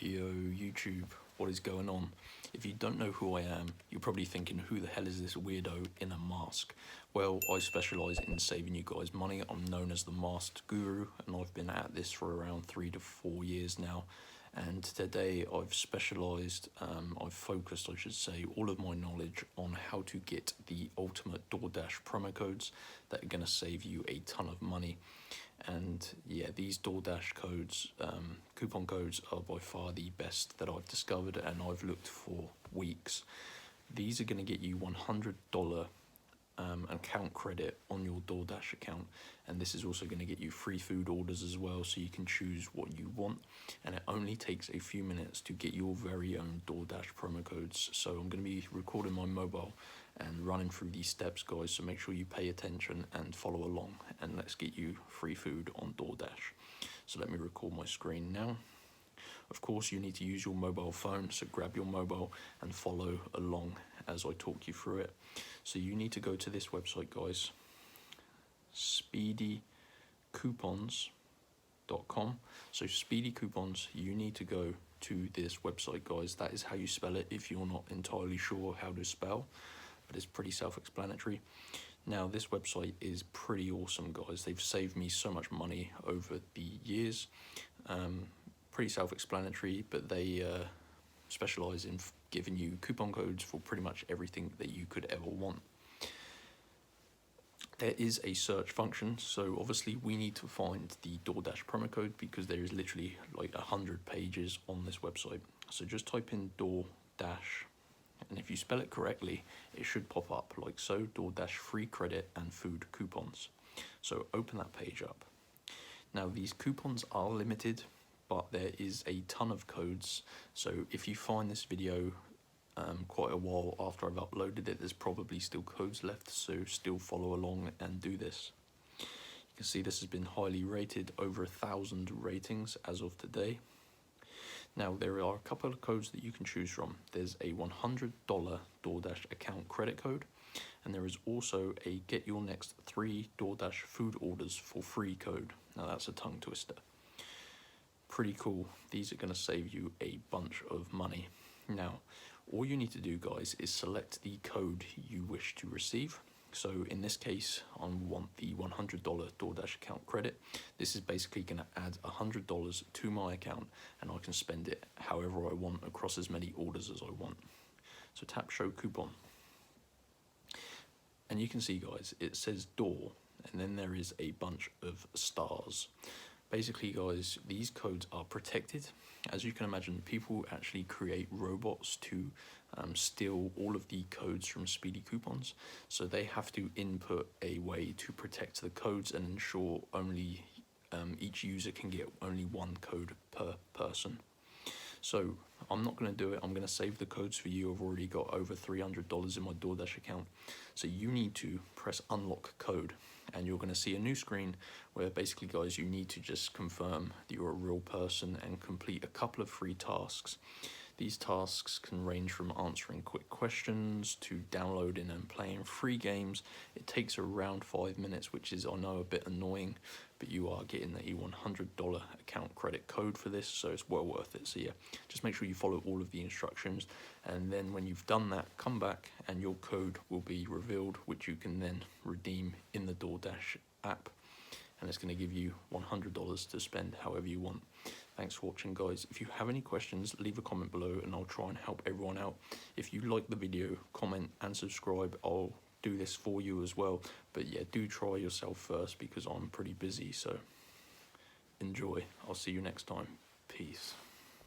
Yo, YouTube, what is going on? If you don't know who I am, you're probably thinking, who the hell is this weirdo in a mask? Well, I specialise in saving you guys money. I'm known as the Masked Guru, and I've been at this for around 3 to 4 years now. And today I've focused, I should say, all of my knowledge on how to get the ultimate DoorDash promo codes that are going to save you a ton of money. And yeah, these DoorDash codes, coupon codes, are by far the best that I've discovered, and I've looked for weeks. These are going to get you $100 account credit on your DoorDash account, and this is also going to get you free food orders as well, so you can choose what you want, and it only takes a few minutes to get your very own DoorDash promo codes. So I'm going to be recording my mobile and running through these steps, guys, so make sure you pay attention and follow along, and let's get you free food on DoorDash. So let me record my screen now. Of course, you need to use your mobile phone, so grab your mobile and follow along as I talk you through it. So you need to go to this website, guys, speedycoupons.com. So Speedy Coupons, you need to go to this website, guys. That is how you spell it if you're not entirely sure how to spell, but it's pretty self-explanatory. Now, this website is pretty awesome, guys. They've saved me so much money over the years. Pretty self-explanatory, but they specialize in giving you coupon codes for pretty much everything that you could ever want. There is a search function, so obviously we need to find the DoorDash promo code because there is literally like 100 pages on this website. So just type in DoorDash, and if you spell it correctly, it should pop up like so: DoorDash free credit and food coupons. So open that page up. Now, these coupons are limited, but there is a ton of codes. So if you find this video quite a while after I've uploaded it, there's probably still codes left, so still follow along and do this. You can see this has been highly rated, over 1,000 ratings as of today. Now, there are a couple of codes that you can choose from. There's a $100 DoorDash account credit code, and there is also a get your next 3 DoorDash food orders for free code. Now, that's a tongue twister. Pretty cool. These are going to save you a bunch of money. Now, all you need to do, guys, is select the code you wish to receive. So in this case, I want the $100 DoorDash account credit. This is basically going to add $100 to my account, and I can spend it however I want across as many orders as I want. So tap show coupon. And you can see, guys, it says door, and then there is a bunch of stars. Basically, guys, these codes are protected. As you can imagine, people actually create robots to steal all of the codes from Speedy Coupons. So they have to input a way to protect the codes and ensure only each user can get only one code per person. So I'm not going to do it. I'm going to save the codes for you. I've already got over $300 in my DoorDash account. So you need to press unlock code, and you're going to see a new screen where basically, guys, you need to just confirm that you're a real person and complete a couple of free tasks. These tasks can range from answering quick questions to downloading and playing free games. It takes around 5 minutes, which is, I know, a bit annoying, but you are getting a $100 account credit code for this, so it's well worth it. So yeah, just make sure you follow all of the instructions, and then when you've done that, come back and your code will be revealed, which you can then redeem in the DoorDash app, and it's going to give you $100 to spend however you want. Thanks for watching, guys. If you have any questions, leave a comment below and I'll try and help everyone out. If you like the video, comment and subscribe. I'll do this for you as well. But yeah, do try yourself first because I'm pretty busy, so enjoy. I'll see you next time. Peace.